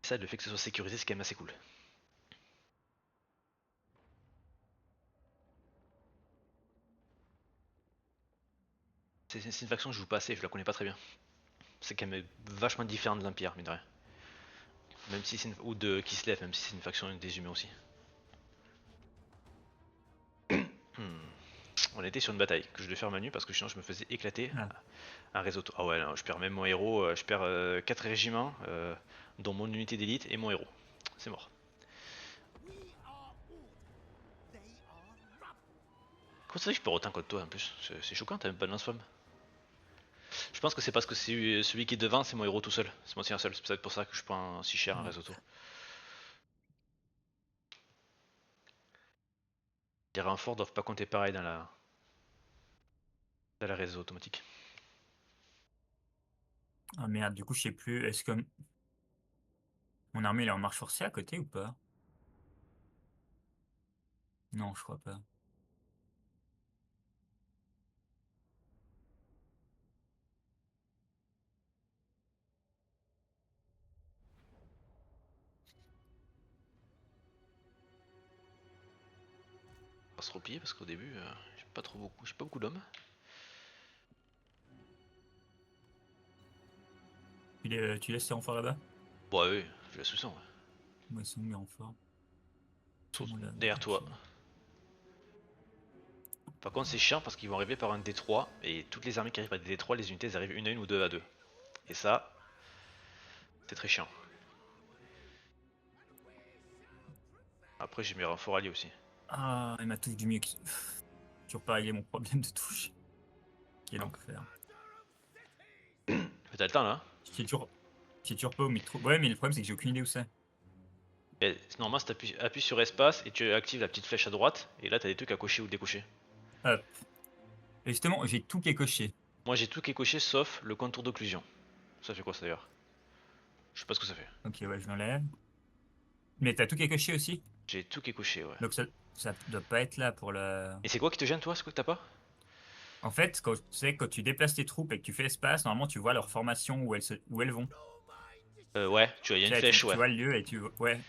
Ça, le fait que ce soit sécurisé, c'est quand même assez cool. C'est une faction que je joue pas assez, je la connais pas très bien. C'est quand même vachement différent de l'Empire, mine de rien. Même si c'est ou de Kislev, même si c'est une faction des humains aussi. On était sur une bataille que je devais faire manu parce que sinon je me faisais éclater Ah, un réseau. Ah ouais, non, je perds même mon héros, je perds 4 régiments, dont mon unité d'élite et mon héros. C'est mort. Comment ça fait que je perds autant contre toi en plus? C'est choquant, t'as même pas de lance-flamme. Je pense que c'est parce que c'est celui qui est devant, c'est mon héros tout seul. C'est mon tir seul, c'est peut-être pour ça que je prends si cher un ah. réseau auto. Les renforts doivent pas compter pareil dans la réseau automatique. Ah, merde, du coup, je sais plus. Est-ce que mon armée elle est en marche forcée à côté ou pas? Non, je crois pas. On va se replier parce qu'au début, j'ai pas beaucoup d'hommes. Tu laisses tes renforts là-bas? Bon, oui, je la sous-sens. Ouais. Moi, ils sont où mes renforts? Ils sont là. Derrière Ok. toi. Par contre, c'est chiant parce qu'ils vont arriver par un D3 et toutes les armées qui arrivent par des D3, les unités elles arrivent une à une ou deux à deux. Et ça, c'est très chiant. Après, j'ai mes renforts alliés aussi. Ah, et ma touche du mieux qui... Toujours pas réglé mon problème de touche. Quel Donc, enfer. t'as le temps là. Je sais toujours pas où mettre trop. Ouais, mais le problème, c'est que j'ai aucune idée où c'est. Et normalement, si appuies sur espace et tu actives la petite flèche à droite, et là, t'as des trucs à cocher ou décocher. Hop. Et justement, j'ai tout qui est coché. Moi, j'ai tout qui est coché sauf le contour d'occlusion. Ça fait quoi ça d'ailleurs? Je sais pas ce que ça fait. Ok, ouais, je l'enlève. Mais t'as tout qui est coché aussi? J'ai tout qui est coché, ouais. Donc ça doit pas être là pour le... Et c'est quoi qui te gêne, toi? C'est quoi que t'as pas? En fait, quand tu déplaces tes troupes et que tu fais espace, normalement, tu vois leur formation où elles vont. Ouais, tu vois, il y a Tu une sais, tu, flèche, tu ouais. vois le lieu et tu... Ouais.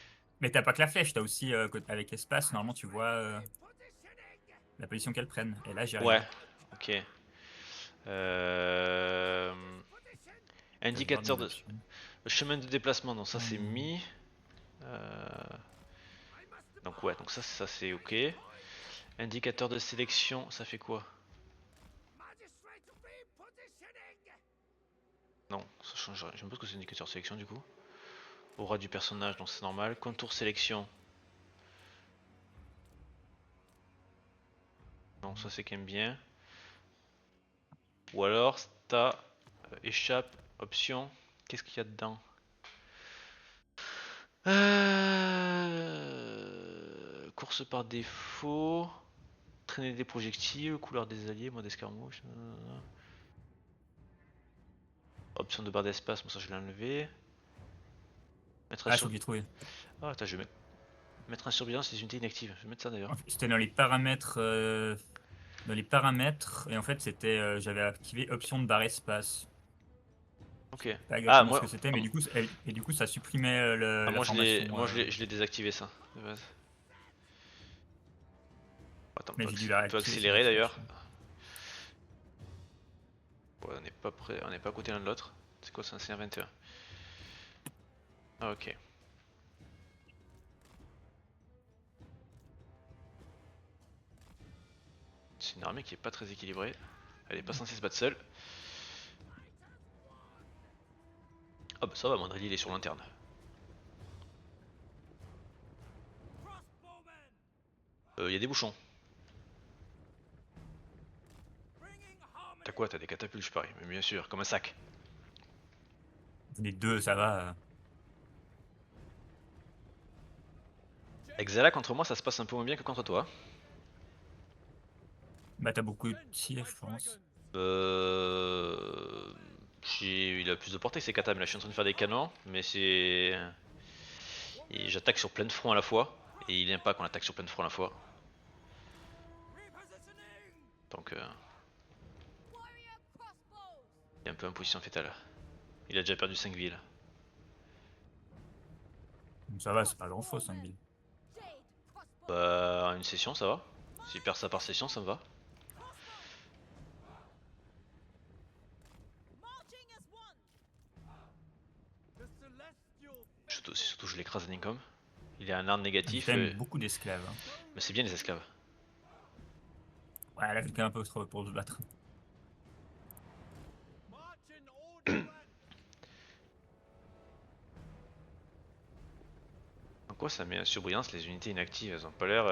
Mais t'as pas que la flèche, t'as aussi, avec espace, normalement, tu vois la position qu'elles prennent. Et là, j'y Ouais, arrive. ok. Euh... Je vais voir dans Indicateur mes de options. chemin de déplacement, donc ça c'est Hum, mis. Euh, Donc ouais, donc ça c'est ok. Indicateur de sélection, ça fait quoi? Non, ça change rien. J'aime pas ce que c'est indicateur de sélection du coup. Aura du personnage, donc c'est normal. Contour sélection. Non, ça c'est quand même bien. Ou alors, t'as échappe, option. Qu'est-ce qu'il y a dedans? Course par défaut. Traîner des projectiles, couleur des alliés, mode escarmouche. Option de barre d'espace, bon ça je l'ai enlevé. Mettre un Ah, je sur... crois que j'ai trouvé. Ah attends, je vais mettre en surveillance les unités inactives. Je vais mettre ça d'ailleurs. C'était dans les paramètres. Et en fait, j'avais activé option de barre espace. Je Ok. sais pas Ah exactement ce moi, que c'était, mais du coup, ça supprimait la moi formation. je l'ai désactivé ça. De base. Attends, Mais j'ai dû la on peut réactiver, c'est pour accélérer ça, je d'ailleurs. crois. Ouais, on n'est pas prêt, on n'est pas à côté l'un de l'autre. C'est quoi ça, c'est un 21. Ah, ok. C'est une armée qui est pas très équilibrée. Elle est pas censée se battre seule. Ah bah ça va, Mandrill il est sur l'interne. Il y a des bouchons. T'as quoi? T'as des catapultes, je parie. Mais bien sûr, comme un sac. Les deux, ça va. Avec Zala contre moi, ça se passe un peu moins bien que contre toi. Bah, t'as beaucoup de tirs, je pense. Euh... Il a plus de portée que ses katas, mais là je suis en train de faire des canons, mais c'est... Et j'attaque sur plein de fronts à la fois, et il n'aime pas qu'on attaque sur plein de fronts à la fois. Donc il est un peu en position fétale. Il a déjà perdu 5 villes. Donc ça va, c'est pas grand chose 5000. Bah, une session, ça va. S'il perd ça par session, ça me va. Surtout je l'écrase à Nincom. Il a un arme Il y a négatif, quand même beaucoup d'esclaves. Hein. mais c'est bien les esclaves. Ouais, elle a fait un peu trop pour se battre. En quoi ça met en surbrillance les unités inactives? Elles ont pas l'air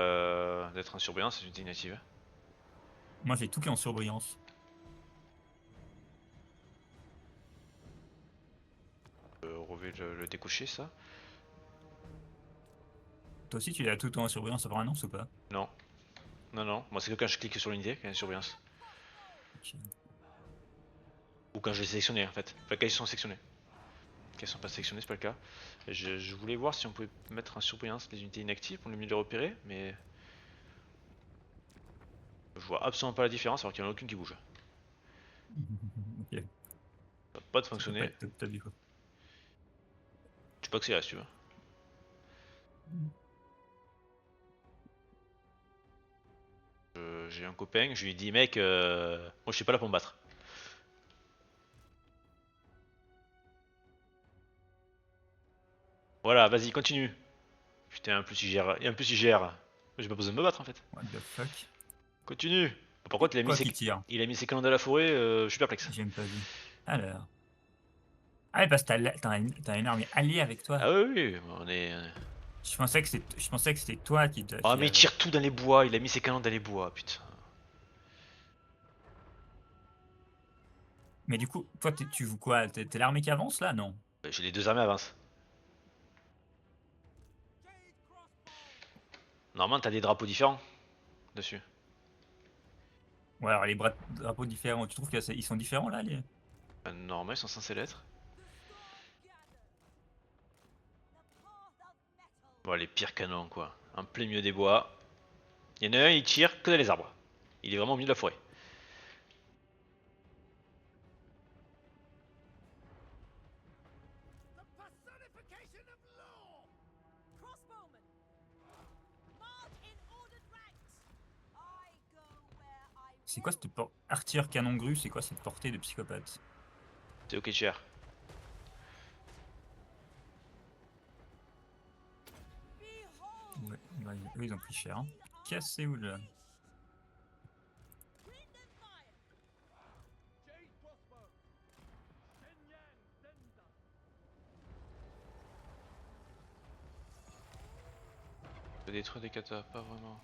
d'être en surbrillance les unités inactives. Moi j'ai tout qui est en surbrillance. On va le décocher ça? Toi aussi tu as tout en surbrillance en permanence ou pas? Non. Non, non. Moi c'est que quand je clique sur l'unité qu'il y a une surbrillance. Ok. Ou quand je les sélectionne en fait. Enfin quand ils sont sélectionnés. Quand ils sont pas sélectionnés c'est pas le cas. Je voulais voir si on pouvait mettre en surbrillance les unités inactives pour mieux les repérer, mais... Je vois absolument pas la différence alors qu'il n'y en a aucune qui bouge. Ok. Ça va pas de Ça peut pas fonctionner. être top top du coup. Tu peux accélérer si tu veux. J'ai un copain, je lui ai dit mec, moi je suis pas là pour me battre. Voilà, vas-y, continue. Putain, en plus il gère. Et en plus il gère. J'ai pas besoin de me battre en fait. What the fuck? Continue. Par contre, Quoi qui tire? il a mis ses canons dans la forêt, je suis perplexe. J'ai même pas vu. Alors. Ah ouais, parce que t'as une armée alliée avec toi. Ah oui, oui, on est. Je pensais que c'était toi Ah qui mais il avait. tire tout dans les bois, il a mis ses canons dans les bois, putain. Mais du coup, toi tu joues quoi? T'es l'armée qui avance là? Non. J'ai les deux armées avancent. Normalement, t'as des drapeaux différents dessus. Ouais, alors les drapeaux différents, tu trouves qu'ils sont différents là les... Normalement, ils sont censés l'être. Bon, les pires canons quoi. En plein milieu des bois. Il y en a un, il tire que dans les arbres. Il est vraiment au milieu de la forêt. C'est quoi cette artilleur canon grue? C'est quoi cette portée de psychopathe? C'est ok, cher. Ouais, eux ils ont pris cher. Hein. Cassez-vous là. Je peux détruire des katas, pas vraiment.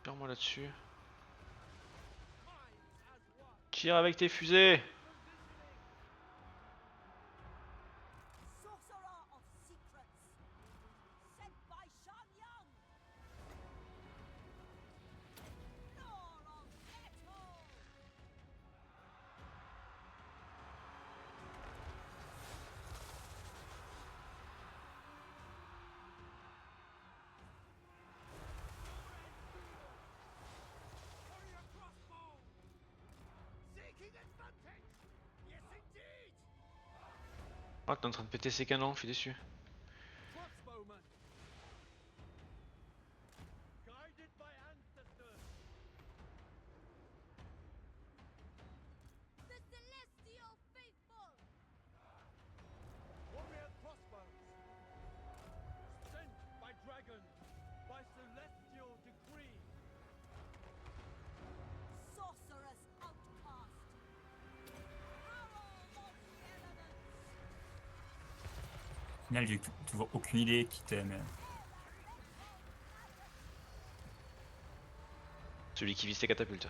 Tire-moi là-dessus. Tire avec tes fusées. Ah, t'es en train de péter ses canons, je suis déçu. Au final, j'ai toujours aucune idée qui t'aime. Celui qui vise tes catapultes.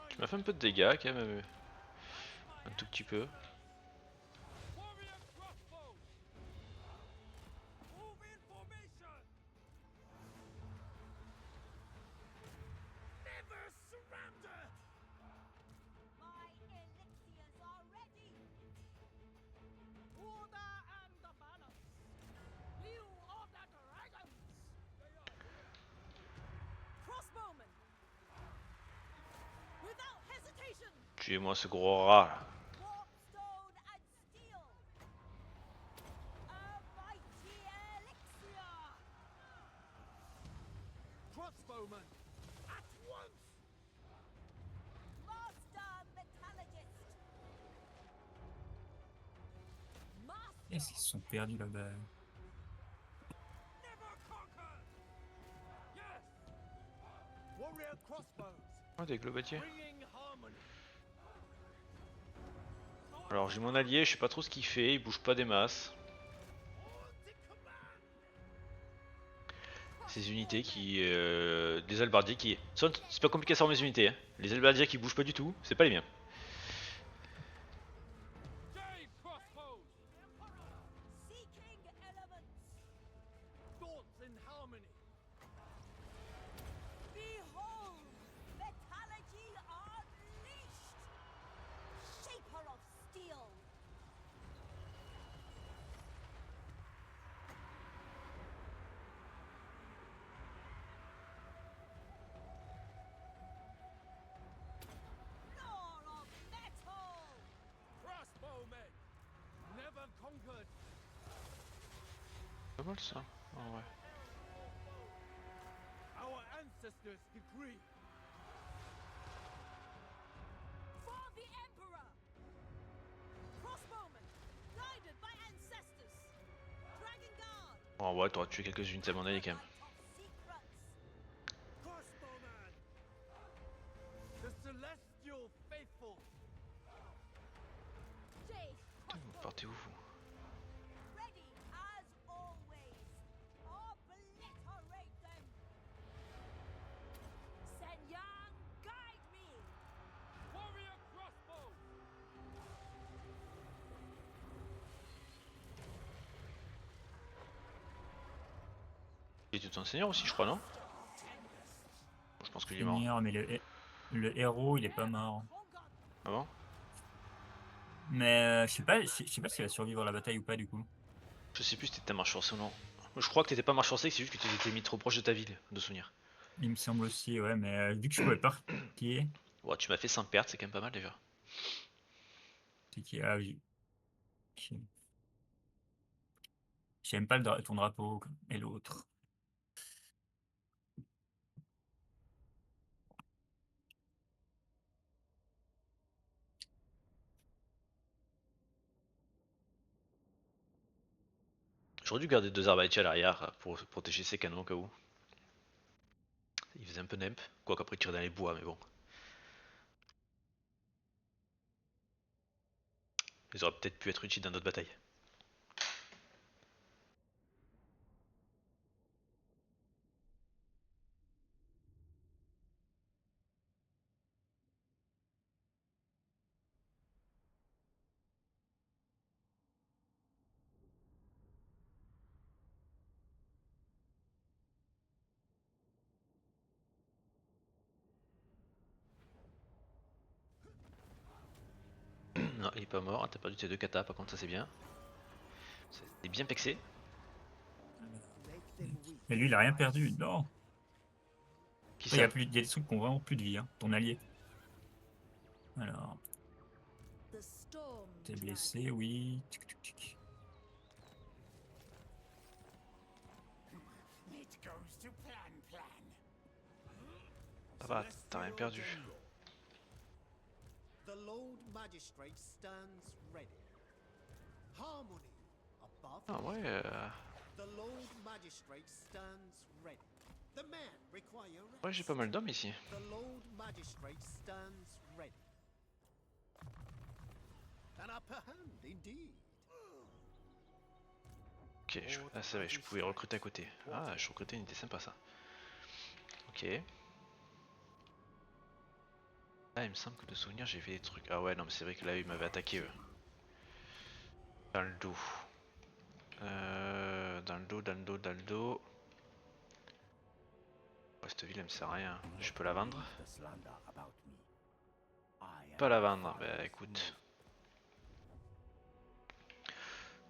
Tu m'as fait un peu de dégâts quand même. Un tout petit peu. Tuez-moi ce gros rat là. Est-ce qu'ils se sont perdus là-bas? Oh, des globatiers. Alors j'ai mon allié, je sais pas trop ce qu'il fait, il bouge pas des masses. Ces unités qui... des halbardiers qui... C'est pas compliqué à savoir mes unités, hein. Les halbardiers qui bougent pas du tout, c'est pas les miens. Pas mal ça. Oh, ouais. Oh ouais, t'auras tué quelques unités à mon allié quand même. Putain, vous partez où vous? Il est tout un seigneur aussi je crois non? Je pense qu'il est mort. Seigneur, mais le héros, il est pas mort. Ah bon? Mais je sais pas s'il va survivre à la bataille ou pas du coup. Je sais plus si t'étais marche forcée ou non. Je crois que t'étais pas marche forcée, c'est juste que tu t'étais mis trop proche de ta ville, de souvenir. Il me semble aussi, ouais, mais vu que je pouvais pas replier, Ouais, tu m'as fait 5 pertes, c'est quand même pas mal déjà. c'est qu'il ah oui. Ok. J'aime pas ton drapeau et l'autre. J'aurais dû garder 2 arbalètes à l'arrière pour protéger ses canons au cas où. Il faisait un peu nemp, quoi qu'après il tirait dans les bois, mais bon. Ils auraient peut-être pu être utiles dans d'autres batailles. Non, il est pas mort, t'as perdu tes 2 katas, par contre ça c'est bien. C'est bien pexé. Mais lui, il a rien perdu, non. Qui Il y ça? a il y a des trucs qui ont vraiment plus de vie, hein, ton allié. Alors, t'es blessé, oui. Tic, tic, tic. Ça va, t'as rien perdu. The Lord Magistrate stands ready. Harmony above. Ah ouais, The Lord Magistrate stands ready. The men require rest. ouais j'ai pas mal d'hommes ici. The Lord Magistrate stands ready. An upper hand indeed. Ok, ah c'est vrai, je pouvais recruter à côté. Ah, je recrutais une idée sympa ça. Ok. Ah, il me semble que de souvenir j'ai fait des trucs. Ah ouais, non mais c'est vrai que là ils m'avaient attaqué eux. Dans le dos. Dans le dos, dans le dos, dans le dos. Ouais, cette ville elle me sert à rien. Je peux la vendre? Pas la vendre, bah écoute.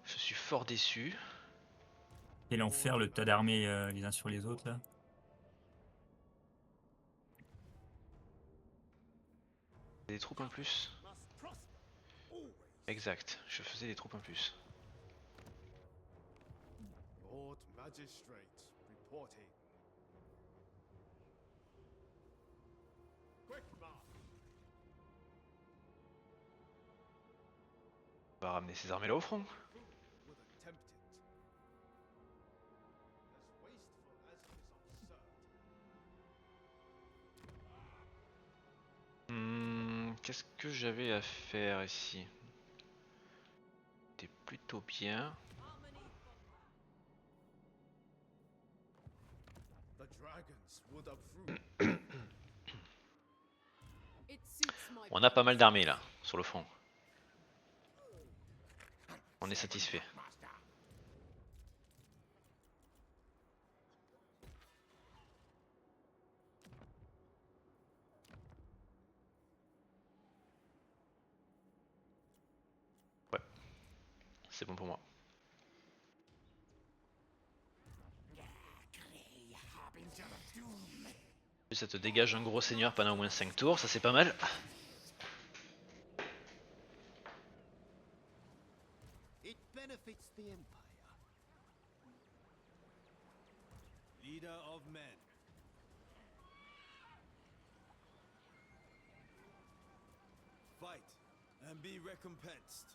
Je suis fort déçu. Quel enfer le tas d'armées les uns sur les autres là. Des troupes en plus? Must prosper, always. Exact, je faisais des troupes en plus. Lord Magistrate reporting. Quick march. On va ramener ces armées là au front. Would attempt it. As wasteful as it is absurd. Qu'est-ce que j'avais à faire ici? C'était plutôt bien. The dragons would uproot. On a pas mal d'armées là, sur le front. On est satisfait. Ouais, c'est bon pour moi. Ça te dégage un gros seigneur pendant au moins 5 tours, ça c'est pas mal. It benefits the Empire. Leader of men. Fight and be recompensed.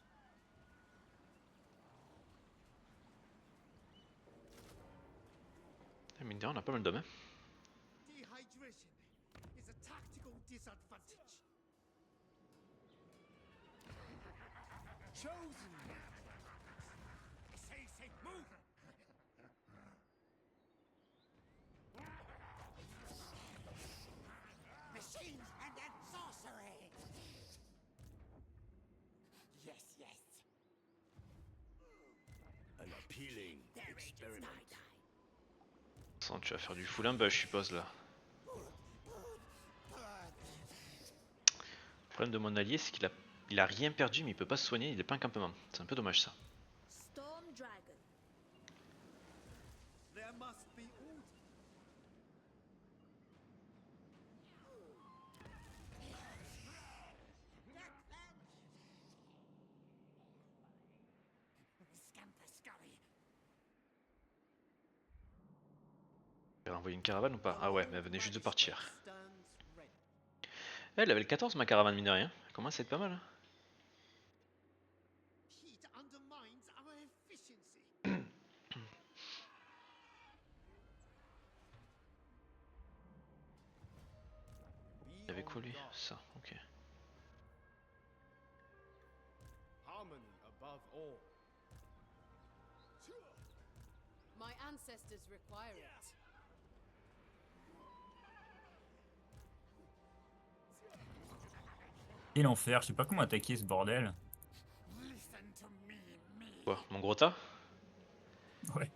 Mine de rien, on a pas mal d'hommes. Hein. Dehydration is a tactical disadvantage. Chosen. Say, move. Machines and then sorcery. Yes. An appealing experiment. Sans, tu vas faire du full ambush, je suppose là. Le problème de mon allié, c'est qu'il a rien perdu, mais il peut pas se soigner, il est pas un campement. C'est un peu dommage ça. Storm Dragon. There must be order. Elle a envoyé une caravane ou pas? Ah ouais, mais elle venait juste de partir. Stands ready. Elle avait le 14 ma caravane, mine de rien. Elle commence à être pas mal. Hein. Heat undermines our efficiency. Il avait quoi lui? Ça, ok. Harmony above all. My ancestors require it. Quel enfer, je sais pas comment attaquer ce bordel. Quoi? Mon gros tas? Ouais.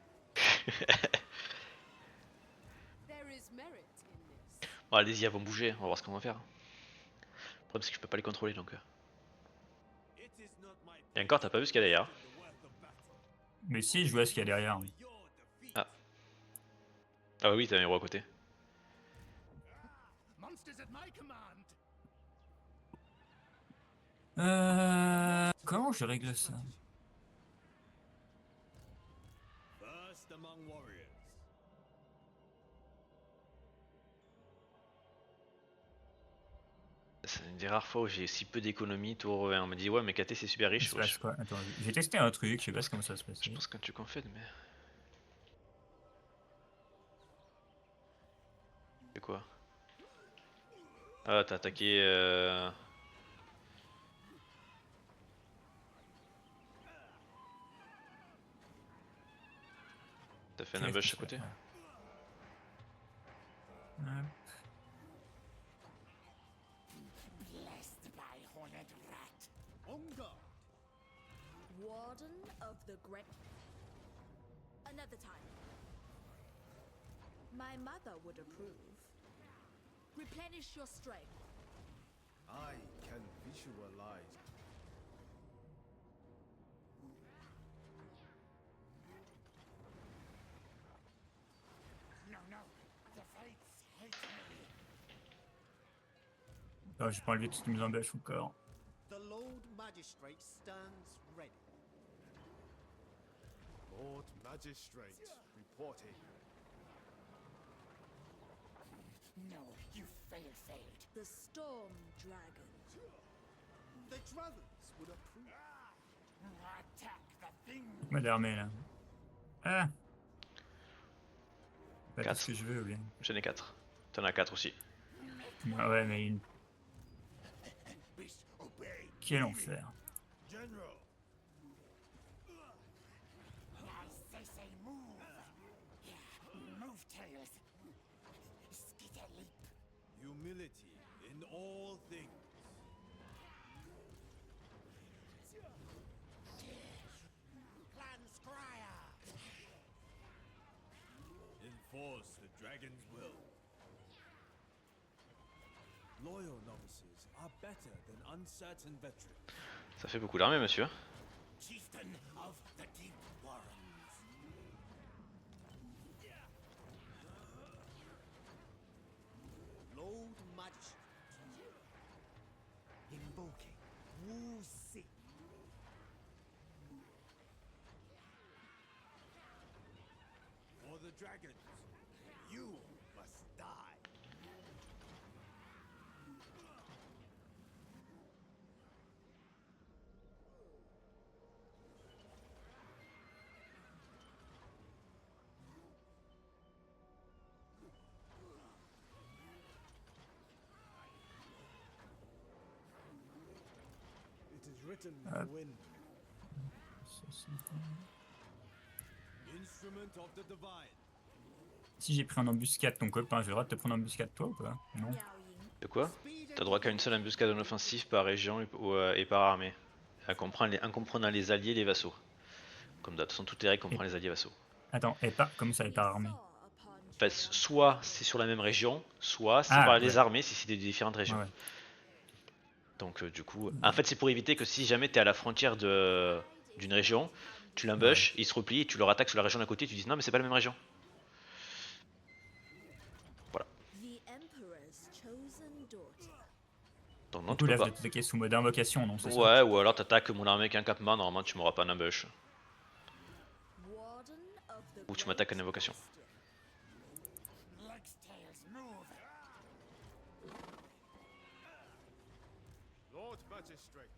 There is merit in this. Bon, allez-y, elles vont bouger, on va voir ce qu'on va faire. Le problème c'est que je peux pas les contrôler donc. It is not my Et encore, t'as pas vu ce qu'il y a derrière? the work of battle. Mais si, je vois ce qu'il y a derrière. Oui. Your defeat. Ah. Ah bah oui, t'as un héros à côté. Monsters at my command. Comment je règle ça? First among warriors. C'est une des rares fois où j'ai si peu d'économie, tout revient. On me dit ouais mais KT c'est super Il riche. se Ouais, passe quoi? Attends, j'ai testé un truc, je sais pas comment ça se passe. je pense qu'un truc en fait mais... C'est quoi? Ah t'as attaqué... Ça fait un Qu'est-ce ambush que à côté. c'est, ouais. Blessed by horned rat. Onga! Warden of the Great. Another time. My mother would approve. Replenish your strength. I can visualize. No, no. The fates hate me. Ah, j'ai pas enlevé toutes mes embûches encore. The Lord Magistrate stands ready. Lord Magistrate reporting. No, you failed. The Storm Dragon. The dragons would approve. Attack the thing. Mal d'armée là. Ah! Pas tout Quatre. ce que je veux, oui. J'en ai 4. T'en as 4 aussi. Ah ouais, mais une... Beast, obey. quel enfer. General, I say move. Yeah, move, Tails. Skitter leap. humility in all things. Plan Scryer. Enforce the dragon's will. Loyal novices are better than uncertain veterans. Ça fait beaucoup d'armée, monsieur. Chieftain of the Deep Warrens. Lord Magistrate. Invoking Wu Si. For the dragons, you must die. It is written in the wind. Instrument of the divine. Si j'ai pris en embuscade ton copain, j'ai le droit de te prendre en embuscade toi ou pas? Non. Yao Ying. De quoi? T'as droit qu'à une seule embuscade en offensive par région et par armée. En comprenant les alliés et les vassaux. Comme de toute façon, toutes les règles comprennent les alliés et vassaux. Attends, et pas comment ça, et par armée? Saw upon En fait, soit c'est sur la même région, soit c'est Ah, par ouais. les armées si c'est des différentes régions. Ouais, ouais. Donc du coup, en fait c'est pour éviter que si jamais t'es à la frontière d'une région, tu l'embushes, il se replie et tu leur attaques sur la région d'à côté, tu dis non mais c'est pas la même région. the Emperor's chosen daughter. Donc Du non, coup, tu peux là, je pas. vais t'attaquer sous mode invocation, non? C'est ça? Ouais, ou alors t'attaques mon armée avec un campement, normalement tu m'auras pas en ambush. Warden of the Ou tu Great m'attaques en invocation. Bastion. Legs, Tails, move. Lord Magistrate.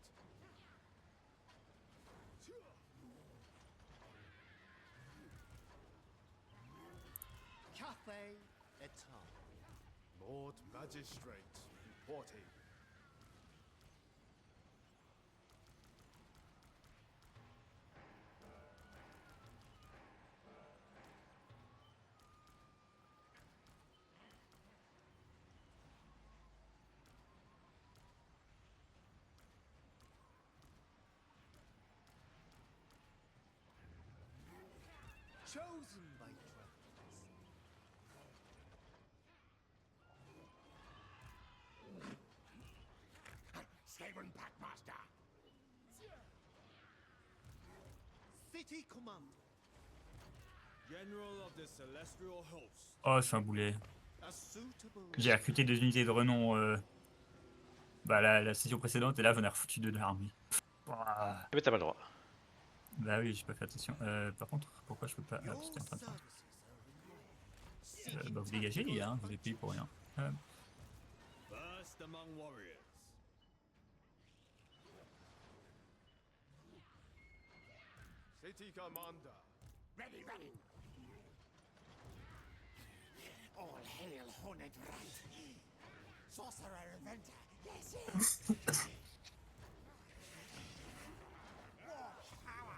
Cathay Etam. Lord Magistrate reporting. Chosen by dragons. Skaven Packmaster. City Commander. General of the Celestial Host. Oh, c'est un boulet. A suitable. J'ai recruté 2 unités de renom bah, la session précédente et là, j'en ai refoutu 2 de l'armée. Ouah. Eh ben t'as pas le droit. Bah oui, j'ai pas fait attention. Par contre, pourquoi je peux pas. Ah, Your c'était en train de services are required. bah, vous dégagez, les gars, hein, vous êtes payé pour rien. First among warriors. City Commander. Ready, ready. All hail, horned rat. Sorcerer inventor. Yes, yes. War power.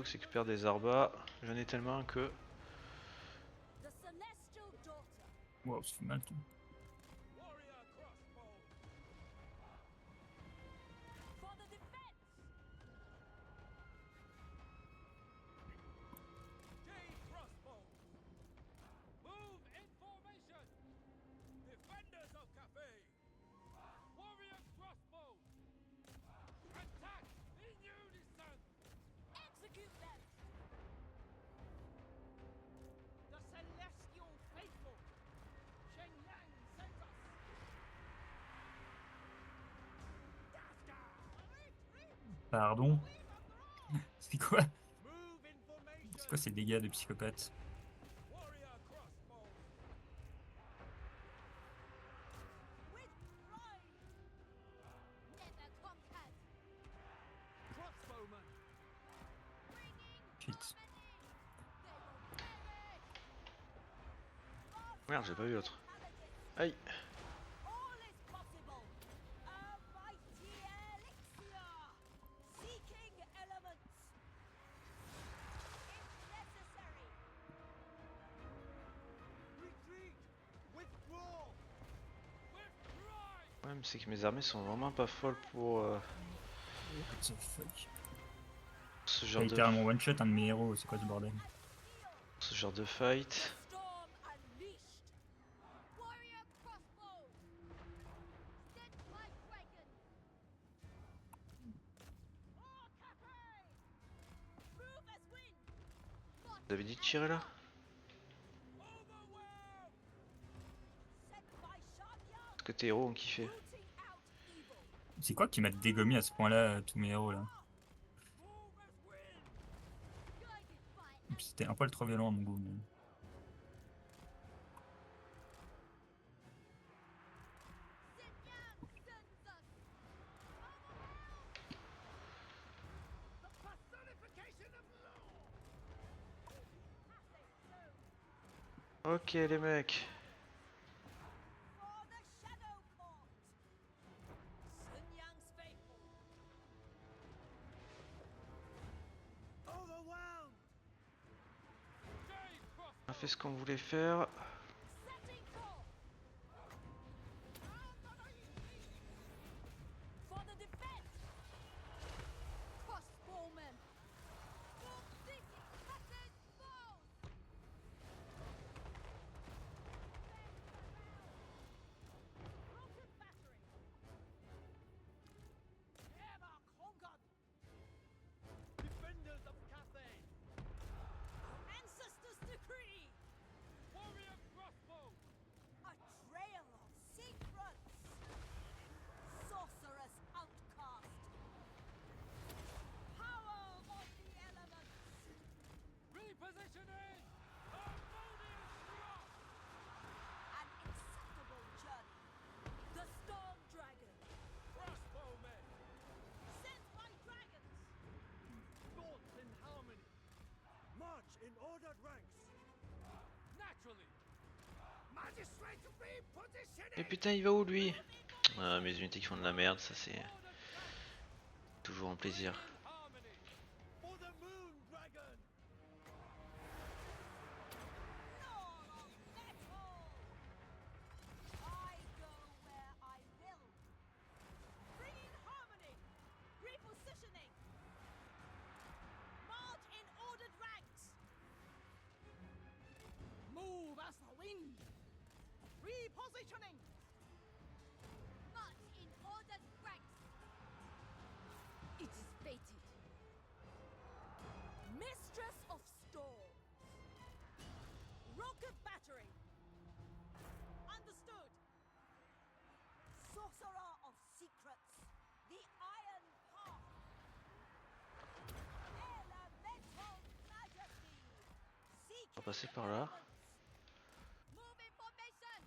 Artox récupère des arbas. J'en ai tellement que... The celestial daughter. Wow, ça fait mal tout. Warrior crossbow. For the defense. Jade crossbow. Move in formation. Defenders of Cafe. Warrior crossbow. Attack in unison. Execute them. The celestial faithful. Shen Yang sends us. Pardon. C'est quoi? Move in formation. C'est quoi ces dégâts de psychopathe? Warrior crossbow. With pride. Never conquered. Crossbowman. Bringing Shit. harmony. They will perish. Merde, j'ai pas vu l'autre. Paladin. Aïe. All is possible. A mighty elixir. Seeking elements. If necessary. Retreat! Withdraw! With pride. Ouais, mais c'est que mes armées sont vraiment pas folles pour What the fuck? ce J'ai genre de... littéralement one shot un de mes héros, c'est quoi ce bordel? ce genre de fight. Storm unleashed. Warrior crossbow. Sent by dragon. Oh, Cafe. Move as wind. Not Vous avez dit de tirer là? Overwhelm. sent by Shanya. Parce que tes héros ont kiffé. Rooting out evil. C'est quoi qui m'a dégommé à ce point-là, tous mes héros là? Move as wind. Guided by C'était un poil trop violent à mon goût. Mais... Xinjiang sends us. The personification of law. Ok les mecs. For the Shadow Court. Sun Yang's faithful. Overwhelmed! Jade crossbow. On a fait ce qu'on voulait faire. Setting forth. For the defense. Crossbowmen. For seeking Cathay's foes. Broken battery. Never conquered. Defenders of Cathay. Ancestors' decree. Warrior crossbow. A trail of secrets. Sorceress outcast. Power of the elements. Repositioning. Harmonious drop. An acceptable journey. The Storm Dragon. Crossbowmen. Sent by dragons. Thoughts in harmony. March in ordered ranks! Naturally. Magistrate repositioning. Et putain, il va où lui? Ah, mes unités qui font de la merde, ça c'est toujours un plaisir. Harmony. For the Moon Dragon! Lord of metal. I go where I will. Bringing harmony. Repositioning. March in ordered ranks. Move as the wind. Repositioning. March in ordered ranks. It is fated. Mistress of Storm. Rocket battery. Understood. Sorcerer of secrets. The Iron Path. Elemental majesty. Seek On va passer par là. Move in formation.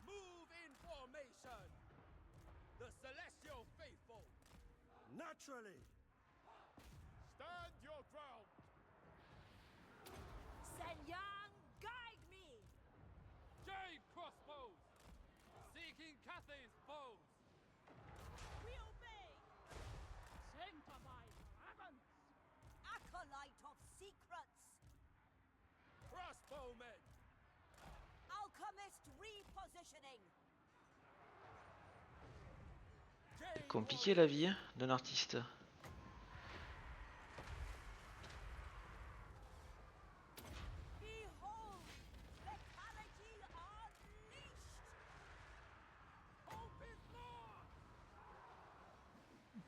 Move in formation. The celestial faithful. Naturally! Stand your ground. Sen Yang, guide me. Jade crossbows. Seeking Cathay's foes. We obey. Sent by dragons. Acolyte of crossbowmen! Alchemist repositioning. Jade Compliqué la warriors! vie hein, d'un artiste. Behold, vitality unleashed. Hope is lost!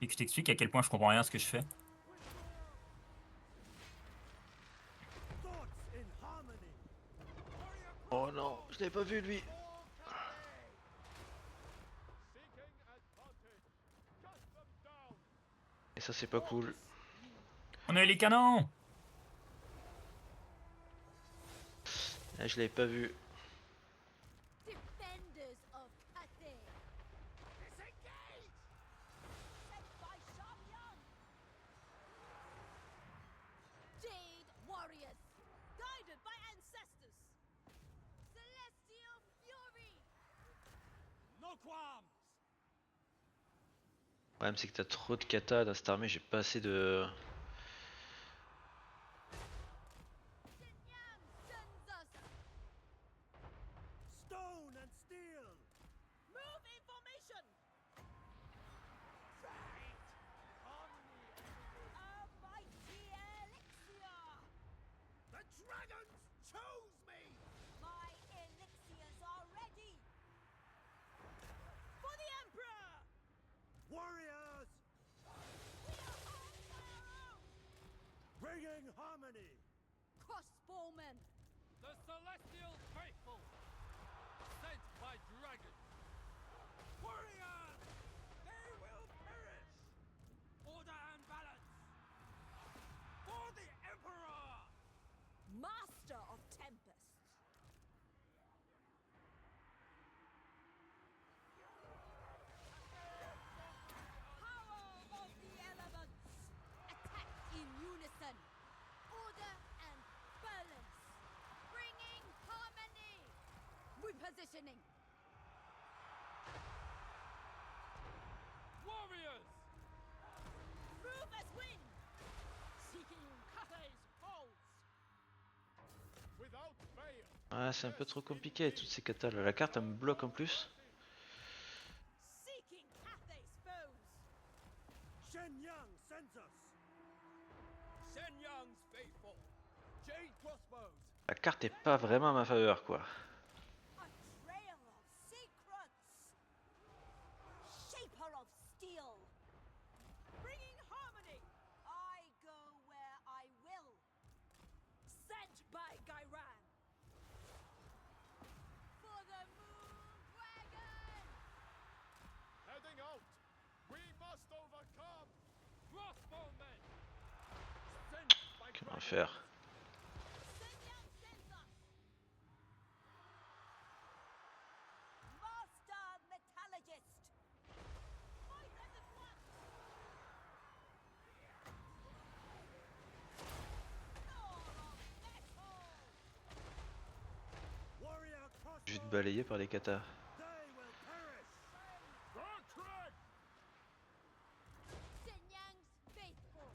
Et que je t'explique à quel point je comprends rien à ce que je fais. Thoughts in harmony. Warrior Oh non, je l'avais pas vu lui. All cafe! Seeking advantage. Cut them down! Et ça c'est pas cool. On a les canons! Ah, je l'avais pas vu. Defenders of Cathay. Disengage! Sent by Shamyang. Jade warriors. Guided by ancestors! Celestial fury. No qualms! Le problème c'est que t'as trop de kata dans cette armée, j'ai pas assez de... Shenyang sends us. Stone and steel. Move in formation! Right! Harmony, A mighty elixir. The dragons chose me. My elixirs are ready. for the Emperor! Warriors, We are on fire. bringing harmony. Crossbowmen. The Celestial Faithful! Sent by dragons! Warriors! They will perish! Order and balance! For the Emperor! Master of Tempest. Power of the elements. Attack in unison. Order and balance. Bringing harmony. Repositioning. Warriors! Move as wind! Seeking Cathay's holds! Without fail! Ah c'est un peu trop compliqué avec toutes ces katas là. La carte elle me bloque en plus. Seeking Cathay's foes! Shenyang sends us. Shenyang's faithful! Jade crossbows! La carte est pas vraiment à ma faveur quoi. A trail of secrets. Shaper of steel. Bringing harmony! I go where I will. Sent by Gairan! For the moon dragon. Heading out! We must overcome! Crossbowmen! Sent by Comment dragons! faire? Shenyang sends us. Master metallurgist. Fight as at once. Sword of metal. Warrior crossbow. Juste balayé par les katas. They will perish. Bertrand! Shenyang's faithful.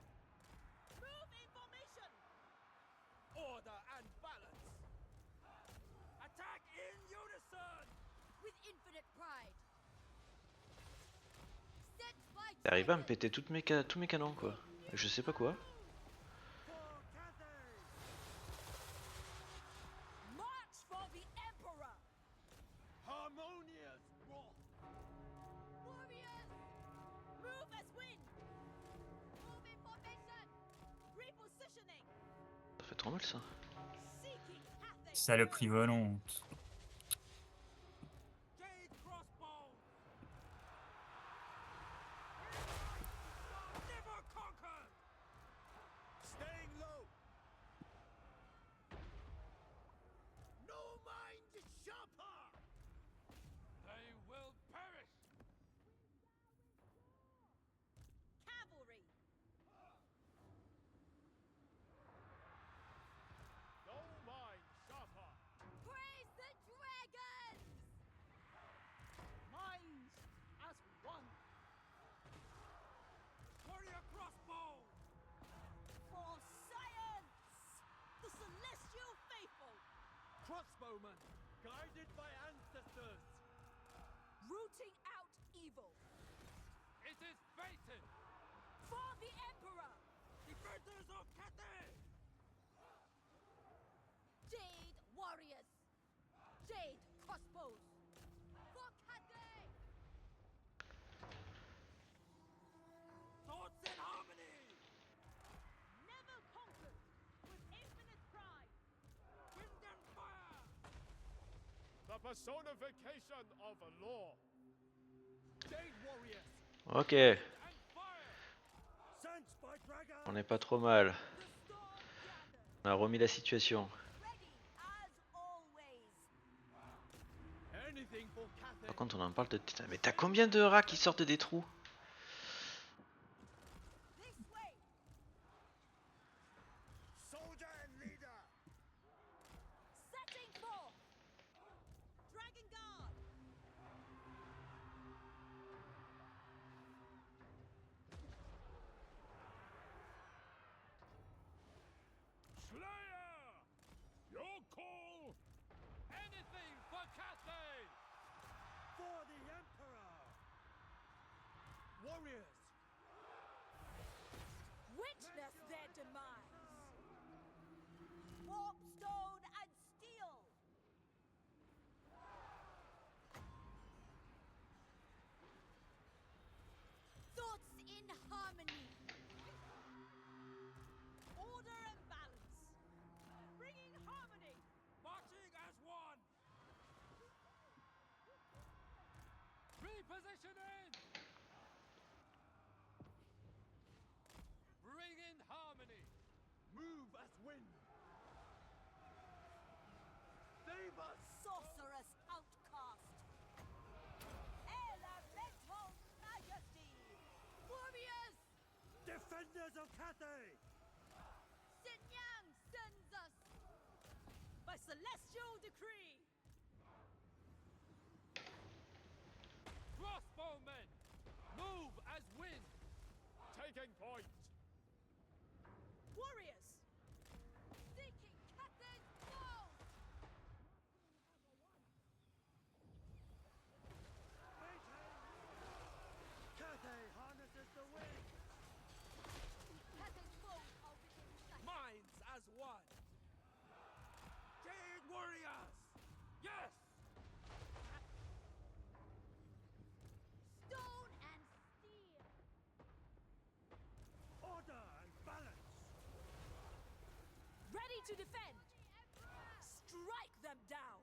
Move in formation! Order and balance! Attack in unison! With infinite pride. Sent by T'arrives à me dragon. péter tous mes canons quoi. Je sais pas quoi. For Cathay. March for the Emperor. Harmonious wrath! Warriors. Move as wind! Move in formation. Repositioning! Ça fait trop mal ça. Seeking Cathay's Saloperie volante. Jade crossbow! Never conquered! Staying low! No mind sharper. They will perish! Cavalry. No mind sharper! Praise the Crossbowmen, guided by ancestors. Rooting out evil. It is fated! For the Emperor. Defenders of Cathay! Jade warriors. Jade crossbows. For Cathay. Swords in harmony! Never conquered. With infinite pride. Wind and fire! The personification of a law. Jade warriors, Ok, And fire! sent by dragon. on n'est pas trop mal. The storm gathers. On a remis la situation. Ready as always. Anything for Cathay. Par contre, on en parle de... Putain, mais t'as combien de rats qui sortent des trous? This way. Soldier and leader. Setting forth. Dragon Guard. Slayer! Your call! Anything for Cathay! For the Emperor. Warriors, Witness their demise. Warp stone and steel. Thoughts in harmony. Order and balance. Bringing harmony. Marching as one! Repositioning! Bring in harmony! move as wind. Save us. Sorceress outcast. Elemental majesty. Warriors. Defenders of Cathay. Sinyang sends us. By celestial decree. Crossbowmen! Move as wind! Taking point. Warriors. Seeking Cathay's bow. Cathay harnesses the wind. Cathay's bows are within sight. Minds as one! Jade warriors! Yes! Stone and steel. Order and balance. Ready to defend. Strike them down.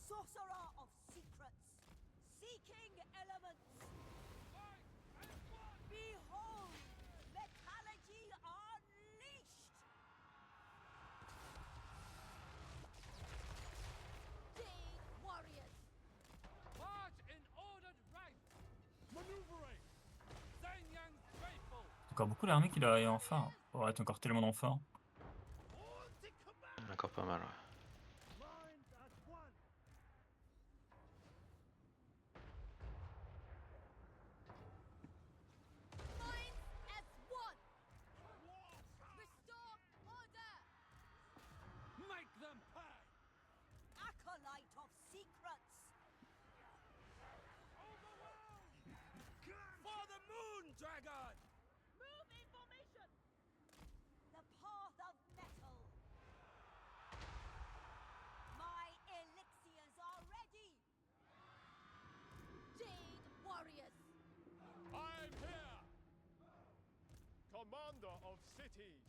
Sorcerer of secrets. Seeking elements. Fight as one! Behold, metallurgy unleashed. Jade warriors. March in ordered ranks! Maneuvering! Zhenyang's faithful! Encore beaucoup d'armées qui doivent arriver en fin. Oh, être encore tellement d'enfants. All to command. Encore pas mal, ouais. Minds as one. Minds as one. Restore order. Make them pay! Acolyte of secrets. Overwhelm! For the moon, dragon! Move in formation. The path of metal. My elixirs are ready. Jade warriors. I'm here! Commander of cities.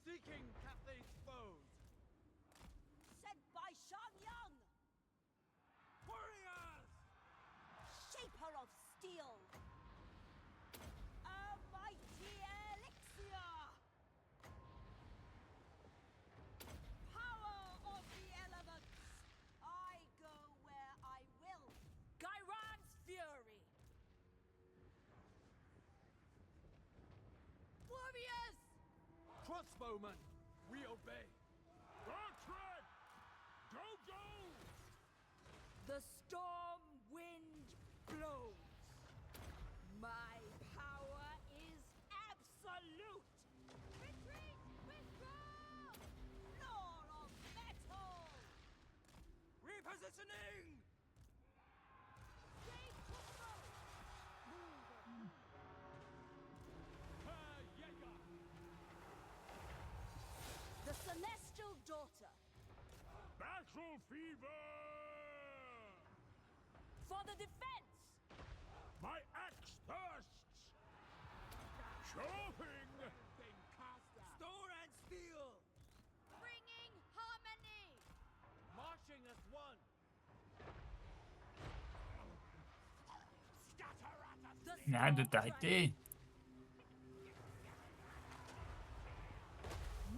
Seeking Cathay's foes. Sent by Shangyang. Warriors! Shaper of steel. A mighty elixir. Power of the elements. I go where I will. Gairan's fury. Warriors! Crossbowmen, we obey. Bertrand! Go, go! The storm wind blows. My power is absolute. Retreat! fever! For the defense! My axe thirsts! Chopping! Store and steel! Bringing harmony! Marching as one! The Arrête de storm t'arrêter.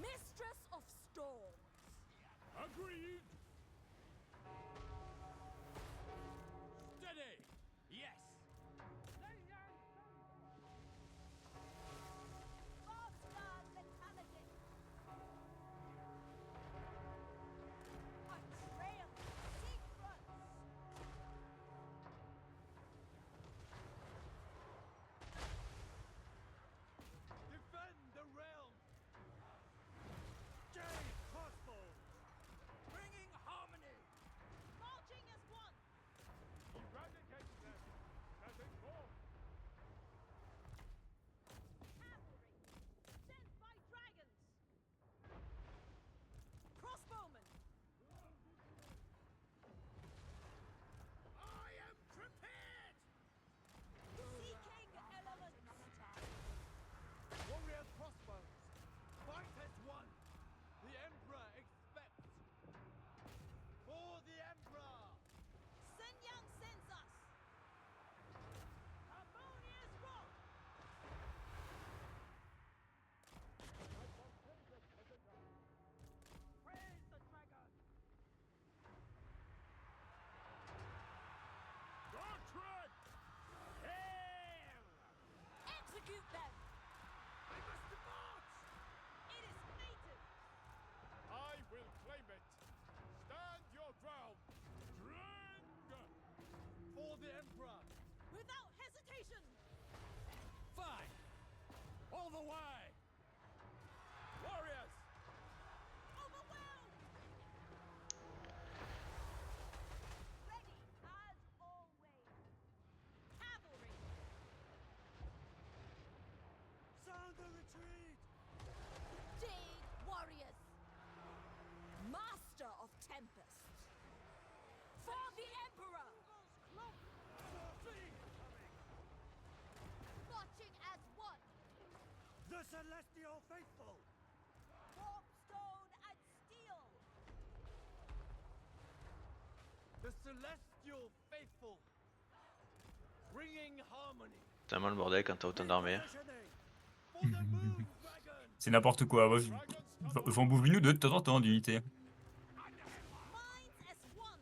Mistress of storms! Agreed! Steady! Yes! Faster lethality! A trail of secrets! Defend the realm! Jade crossbows! Bringing harmony! Marching as one! Eradicate them! As a form! Cavalry! Sent by dragons! Crossbowmen! I am prepared! Seeking elements! Warrior crossbows! Fight as one! The Emperor expects! For the Emperor! Sun Yang sends us! Harmonious rock! Praise the dragon! Dartred! Hail! Execute them! I must march! It is fated! I will claim it! Stand your ground! Drang! For the Emperor! Without hesitation! Fine! All the way! Warriors! Overwhelmed! Ready as always! Cavalry! Sound the retreat! Jade warriors! Master of tempests! For the Emperor! Marching as one! The Celestial Faithful! Warp stone and steel! The Celestial Faithful! Bringing harmony! C'est tellement le bordel quand t'as autant d'armées. Positioning For the Moon Dragon! C'est n'importe quoi. Moi, j'en bouffe une ou deux de temps en temps d'unités. Minds as one!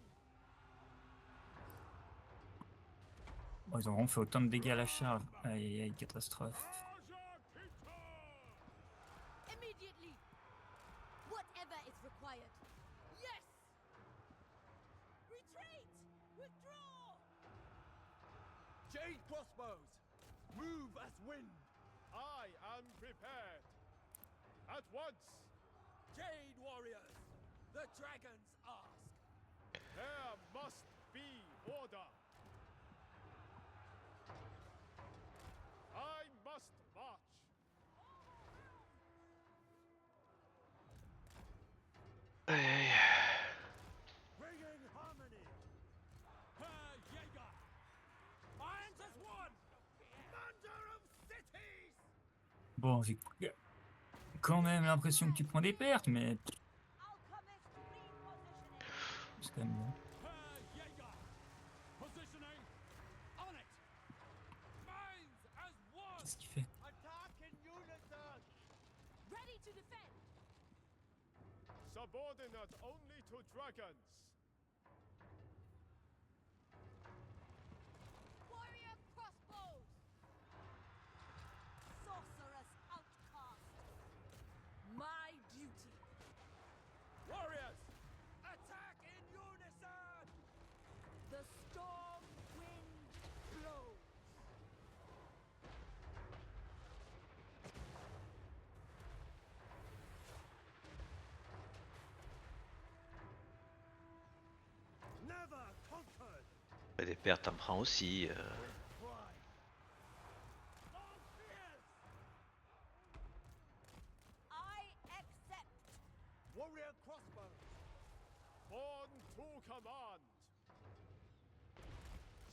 Oh, ils ont vraiment fait autant de dégâts à la charge. Aïe aïe aïe, catastrophe. Immediately! Whatever is required! Yes! Retreat! Withdraw! Jade crossbows! Move as wind! I am prepared! At once! Jade warriors! The dragons ask! There must be order! I must march! Aïe, aïe. Bringing harmony! Herr Jaeger! Minds as one! Commander of cities! Bon, j'ai quand même l'impression que tu prends des pertes, mais Alchemist repositioning! c'est quand même bon. Herr Jaeger! Positioning! On it! Minds as one! Qu'est-ce qu'il fait? Attack in unison! Ready to defend! Subordinate only to dragons! Warrior crossbows! Sorceress outcast! My duty! Warriors! Attack in unison! The storm wind blows! Never conquered! Et des pertes, t'en prends aussi. Pride! All fears! I accept! Warrior crossbows! Born to command.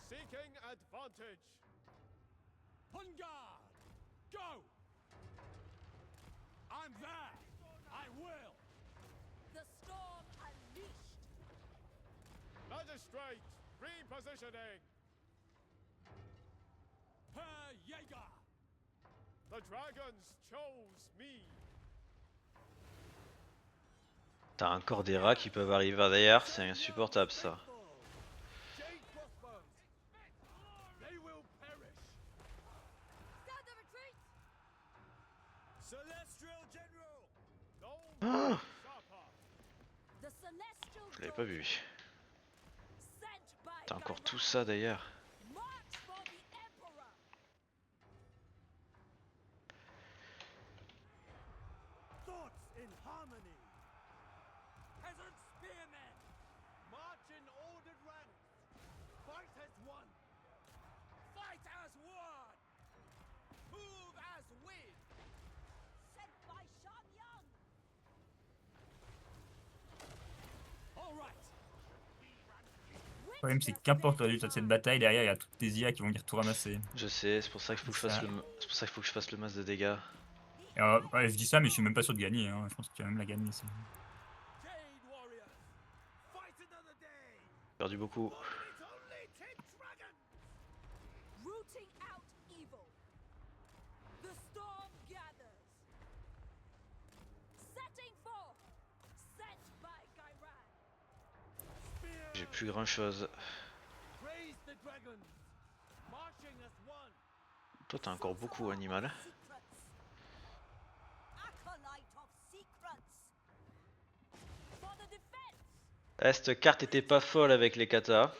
Seeking advantage. On guard! Go! I'm there! I will! The storm unleashed. Magistrate, repositioning. Herr Jäger! The dragons chose me. T'as encore des rats qui peuvent arriver derrière, c'est insupportable ça. Jade crossbows! They will perish! Stand the retreat. Celestial General! No sharper. The celestial Je l'avais pas vu. sent by T'as encore Gyron. tout ça d'ailleurs. March for the Emperor. Thoughts in harmony! Peasant spearmen! March in ordered ranks! Fight as one! Fight as one! Move as wind! Sent by Shan Yang. All right! Le problème, c'est qu'importe le résultat de cette bataille, derrière, il y a toutes tes IA qui vont venir tout ramasser. Je sais, c'est pour ça qu'il faut que je fasse Ça. c'est pour ça qu'il faut que je fasse le masse de dégâts. Et, ouais, je dis ça, mais je suis même pas sûr de gagner. Hein. Je pense que tu vas même la gagner. Ça. Jade warriors! Fight another day! J'ai perdu beaucoup. It's only 10 dragons! Rooting out evil. The storm gathers. Setting forth. Sent by Gyran. Spear! J'ai plus grand chose. Raise the dragons! Marching as one! Toi t'as encore beaucoup animal. Secrets. Acolyte of secrets. For the defense. Eh, cette carte était pas folle avec les katas.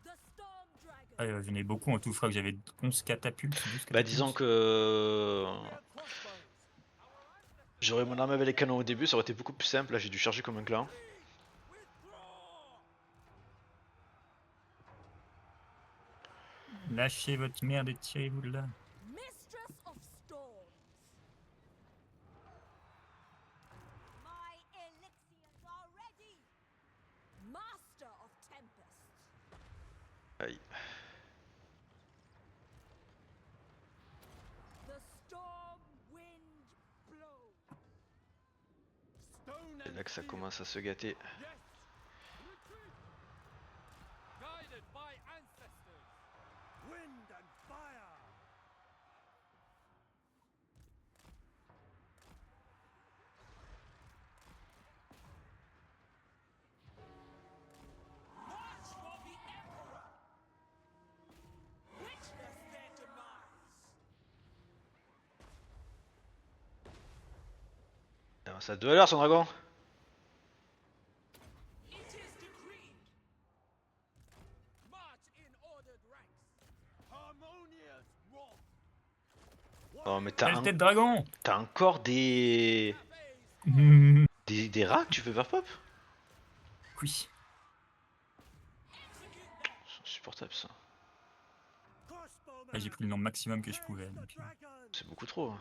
The storm dragon. Ah, j'en ai beaucoup en tout. Je crois que j'avais 11 catapultes. 12 Bah catapultes. disons que Their crossbows! j'aurais mon arme avec les canons au début, ça aurait été beaucoup plus simple. Là j'ai dû charger comme un clan. Withdraw! Lâchez votre merde et tirez-vous de là. Mistress of storms. My elixirs are ready. Master of tempests. Aïe. The storm wind blows. Stone C'est and là que ça steel. commence à se gâter. Yes! Retreat! Guided by ancestors! Wind and fire! March for the Emperor! Witness their demise! Alors, ça a 2 à l'heure son dragon. It is decreed! March in ordered ranks! Harmonious wrath! Oh mais Quelle tête dragon. t'as encore des... Mmh. des rats que tu veux faire pop. Oui. C'est insupportable ça. Là, j'ai pris le nombre maximum que je pouvais. donc, C'est beaucoup trop. Hein.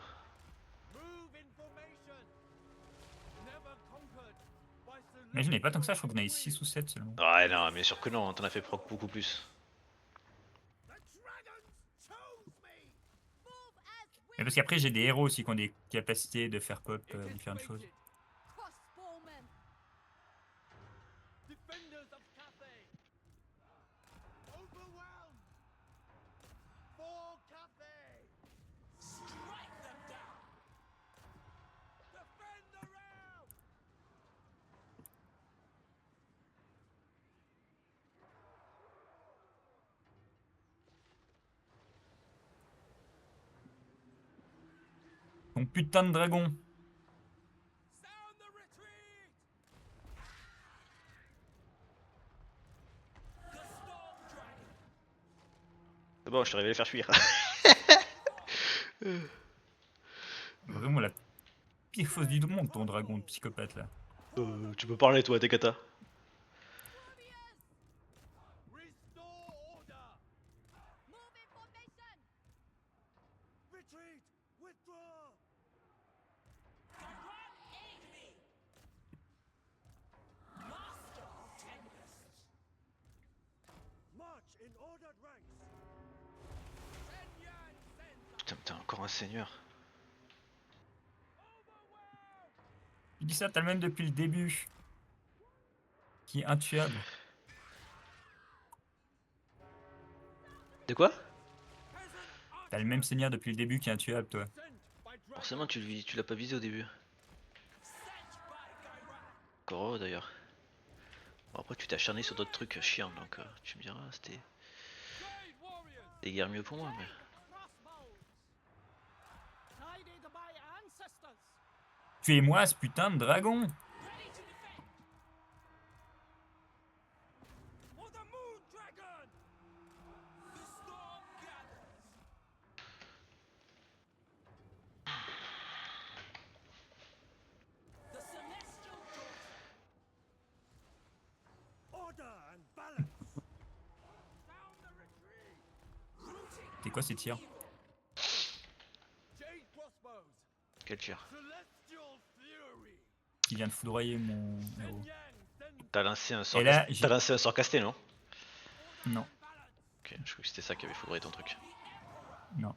Mais je n'ai pas tant que ça, je crois qu'on avait 6 ou 7 seulement. Ouais non, bien sûr que non, t'en as fait proc beaucoup plus. Mais parce qu'après, j'ai des héros aussi qui ont des capacités de faire pop différentes choses. Crossbowmen. Defenders of Cathay! Overwhelmed! For Cathay! Strike them down! Defend the realm! Ton putain de dragon. Sound the retreat! The Storm Dragon! C'est bon, je suis arrivé à les faire fuir. Vraiment la pire fausse du monde, ton dragon de psychopathe là. Tu peux parler toi, tes katas. Restore order! Move in formation. Retreat! Withdraw! Aid me! Master of encore un seigneur. Tu dis ça, t'as le même depuis le début. Qui est intuable. De quoi? T'as le même seigneur depuis le début qui est intuable, toi. Forcément, tu l'as pas visé au début. Encore d'ailleurs. Bon, après, tu t'es acharné sur d'autres trucs chiants, donc tu me diras, c'était des guerres mieux pour moi. Mais... Crossbows. Guided by ancestors. Tuez-moi ce putain de dragon! Ready to defend. For the moon dragon. The storm gathers. The celestial order and balance. Sound the retreat. Rooting C'est quoi ces tirs? Jade crossbows. Quel tir? Celestial fury. Qui vient de foudroyer mon héros. Yang Sen. T'as lancé un sort. Et là, j'ai- T'as lancé un sort casté, non? Non, Ok, je crois que c'était ça qui avait foudroyé ton truc. non.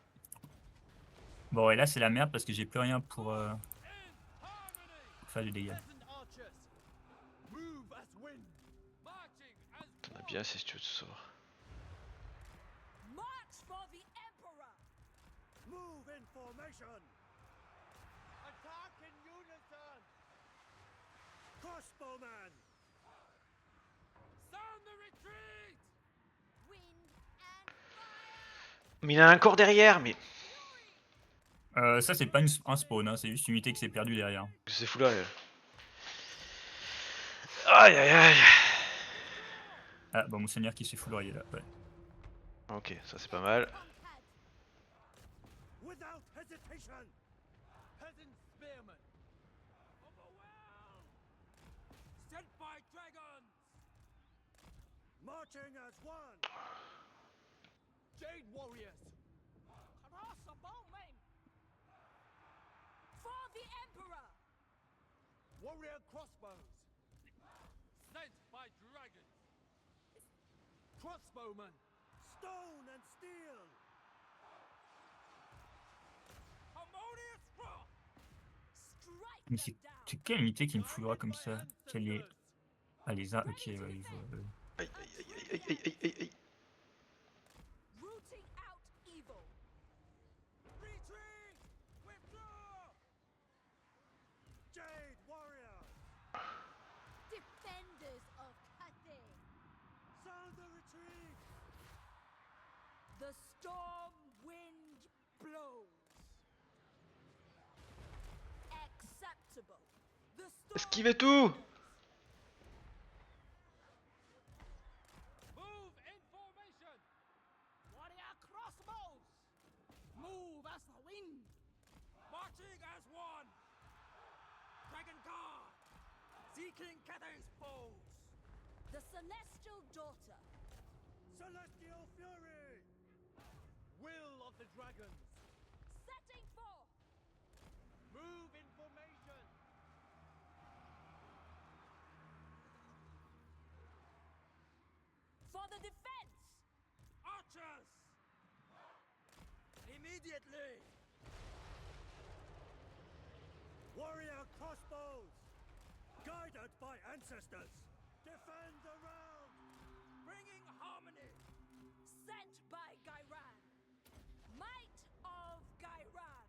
Bon, et là, c'est la merde parce que j'ai plus rien pour faire du dégât. Peasant archers. Move as wind. Marching as T'en as bien, c'est si tu veux te savoir. March for the Emperor! Move in formation. attack in unison. Crossbowman. Sound the retreat. Wind and fire! Mais il en a encore derrière, mais. Ça, c'est pas un spawn, hein, c'est juste une unité qui s'est perdue derrière. Que c'est fou là. Aïe aïe aïe. Ah, bon, mon seigneur qui s'est foudroyé là. Ouais. Ok, ça c'est pas mal. Conquered! Without hesitation. Peasant spearmen. Overwhelmed. Sent by dragons. Marching as one. Jade warriors. Crossbowmen! For the Emperor! Warrior crossbows. Sent by dragons. Crossbowmen. Stone and steel. Harmonious cross. Strike Mais them down! c'est quelle unité qui me foudroie comme ça? Quelle est... Ah, les uns, ok, ouais, ils voient, Aïe aïe aïe aïe aïe aïe aïe aïe. Rooting out evil! Retreat. Withdraw. Jade warrior. Defenders of Cathay! Sound the retreat. The storm wind blows! Acceptable! The storm Esquivez tout! Move in formation. Warrior crossbows. Move as the wind. Marching as one. Dragon guard. Seeking Cathay's foes. The celestial daughter! Celestial fury. Will of the dragons. Setting forth! Move in formation. For the defense! Archers. Immediately. Warrior crossbows. Guided by ancestors. Defend the realm. Bringing harmony. Sent by Gairan! Might of Gairan!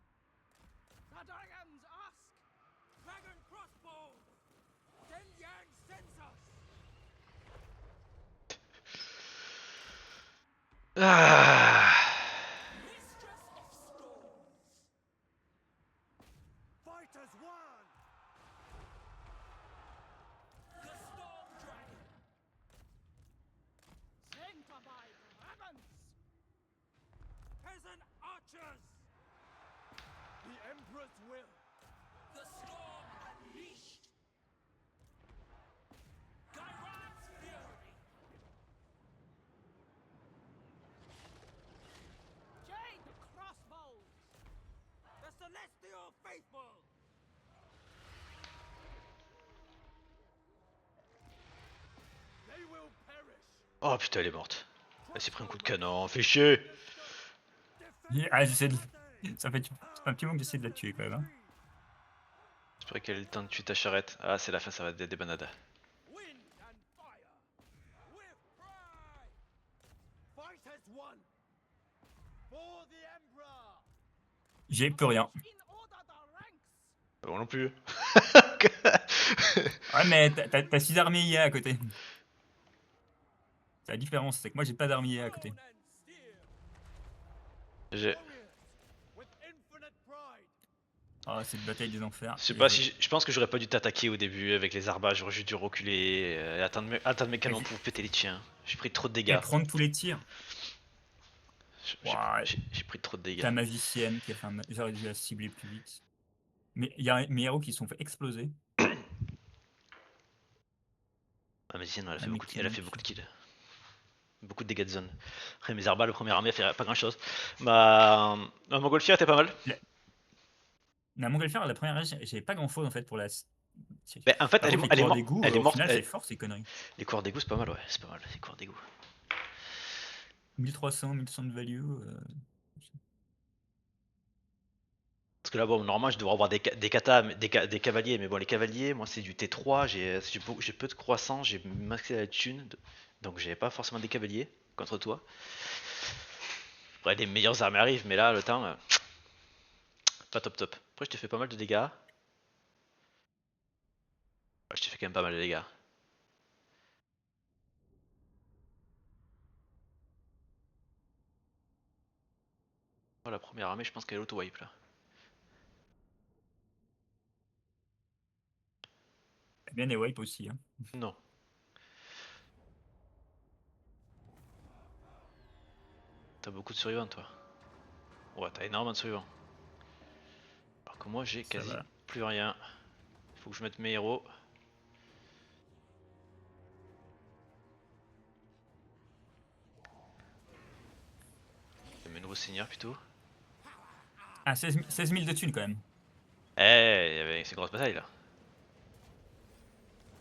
The dragons ask. Dragon crossbows. Ten Yang census. Ah. Mistress of Storms! Fight as one. The Storm Dragon! Sent by dragons. Peasant archers. The Emperor's will. The Storm Unleashed! Gairan's Fury! Jade crossbows. The celestial faithful. They will perish. Oh putain, elle est morte. Elle s'est pris un coup de canon, fait chier. Defend Ah, j'essaie de... Cathay. Ça fait un petit moment que j'essaie de la tuer quand même. Hein. J'espère qu'elle ait le temps de tuer ta charrette. Ah, c'est la fin, ça va être des banades. Wind and fire. With pride. Fight as one. For the Emperor. J'ai plus rien. In order the ranks. Bon, non plus. Ouais, mais t'as 6 armées IA à côté. C'est la différence, c'est que moi j'ai pas d'armée IA à côté. Bone and steel. J'ai. Warriors. With infinite pride. Ah, cette bataille des enfers. Je sais pas si. Je pense que j'aurais pas dû t'attaquer au début avec les arballes, j'aurais juste dû reculer et attendre mes canons Vas-y. pour péter les tiens. J'ai pris trop de Et dégâts. prendre tous les tirs. Ouais. J'ai pris trop de dégâts. Ta magicienne qui a fait un... J'aurais dû la cibler plus vite. Mais il y a mes héros qui se sont fait exploser. Ah, mais sinon, elle a Ah, fait mais beaucoup, qui elle a donc fait beaucoup de kills. Beaucoup de dégâts de zone. Après, mes arballes, le premier armée, elle fait pas grand chose. Ma montgolfière était pas mal. La montgolfière, la première rage, j'avais pas grand chose en fait pour la. Mais en fait, Par elle contre, est, les coureurs morte. d'égout, Elle est au morte. final, c'est fort ces conneries. Les coureurs d'égout, c'est pas mal, ouais. C'est pas mal, les coureurs d'égout. 1300, 1100 de value. Parce que là, bon, normalement, je devrais avoir des katas, des cavaliers. Mais bon, les cavaliers, moi, c'est du T3. J'ai peu de croissance. J'ai maxé la thune. Donc, j'ai pas forcément des cavaliers contre toi. Après, les meilleures armées arrivent. Mais là, le temps. Pas top top. Après, je t'ai fait pas mal de dégâts. Ouais, je t'ai fait quand même pas mal de dégâts. Oh, la première armée, je pense qu'elle est auto-wipe là. Bien les wipe aussi. Hein. Non. T'as beaucoup de survivants toi. Ouais, t'as énormément de survivants. Alors que moi, j'ai Ça quasi va. plus rien. Faut que je mette mes héros. Et mes nouveaux seigneurs plutôt. Ah, 16 000 de thunes quand même. Eh, il y avait ces grosses batailles là.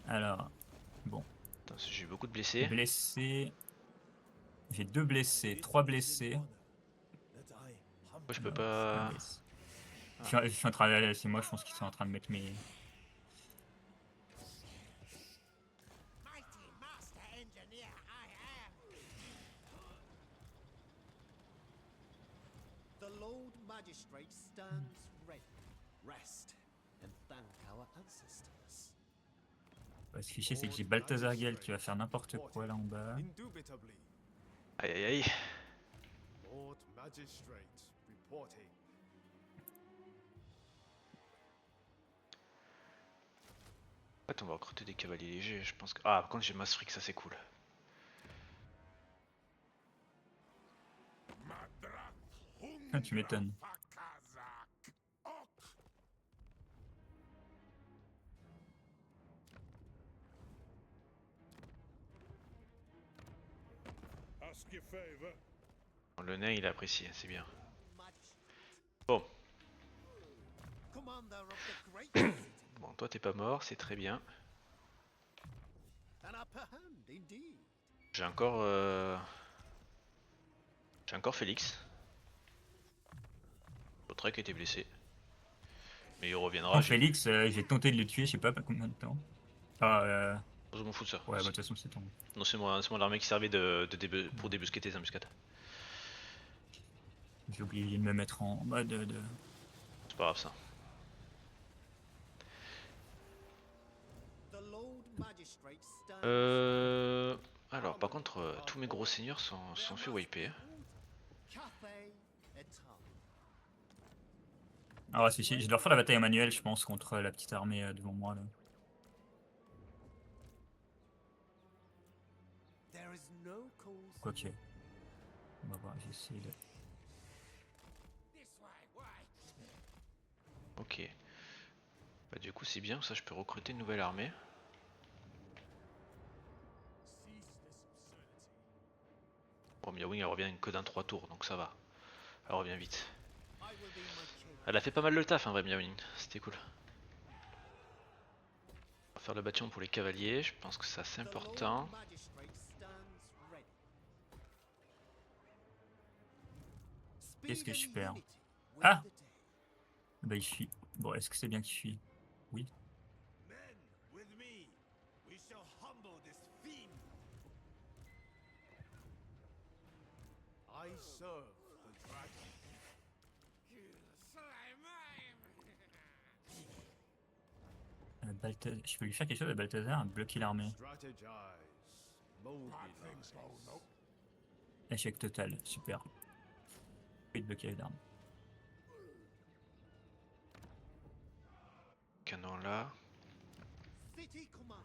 Alors, bon. Attends, j'ai eu beaucoup de blessés. Blessé. J'ai 2 blessés, 3 blessés. Moi, je peux Alors, pas. un blessé. Je suis en train de. C'est moi, je pense qu'ils sont en train de mettre mes. Mighty master engineer I am. The Lord Magistrate stands ready. Rest and thank our ancestors. Ce qui c'est que j'ai Balthazar Gale qui va faire n'importe quoi là en bas. Indubitably. Aïe aïe aïe. Lord Magistrate reporting. En fait, on va recruter des cavaliers légers. Je pense que. Ah, par contre, j'ai Mass Freak, ça c'est cool. Ah, tu m'étonnes. Ask your favor. Le nain, il a apprécié, c'est bien. Magistrate. Bon. Commander of the great city. Bon, toi, t'es pas mort, c'est très bien. An upper hand indeed. J'ai encore. J'ai encore Félix. L'autre qui a été blessé. Mais il reviendra. En Félix, j'ai tenté de le tuer, je sais pas combien de temps. Ah, Je m'en fous de ça. ouais, bah de toute façon, c'est ton. Non, c'est moi l'armée qui servait pour débusquer tes embuscades. J'ai oublié de me mettre en mode de. C'est pas grave ça. The Lord Magistrate stands. Alors, par contre, tous mes gros seigneurs sont fait wiper. Cathay Etam. Ah ouais, je dois refaire la bataille en manuel, je pense, contre la petite armée devant moi là. There is no cause. Quoique. On va voir, j'essaie de. Ok. Bah, du coup, c'est bien, ça je peux recruter une nouvelle armée. Bon, Miawing elle revient que d'un 3 tours, donc ça va. Elle revient vite. I will be my king. Elle a fait pas mal le taf, hein, vrai Miawing. C'était cool. On va faire le bâtiment pour les cavaliers, je pense que c'est assez important. The Lord Magistrate stands ready. Qu'est-ce que je Speed and perds? unity Ah bah il fuit. Bon, est-ce que c'est bien qu'il fuit? Oui. Men, with me, we shall humble this fiend. I serve the dragon. Je peux lui faire quelque chose à Balthazar, bloquer l'armée. Strategize. Mobilize. Échec total, super. Et de bloquer l'arme. Canon là. City commander.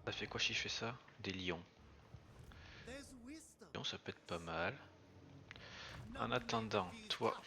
Ça fait quoi si je fais ça? Des lions. There's wisdom. Lions, ça peut être pas mal. En attendant, toi,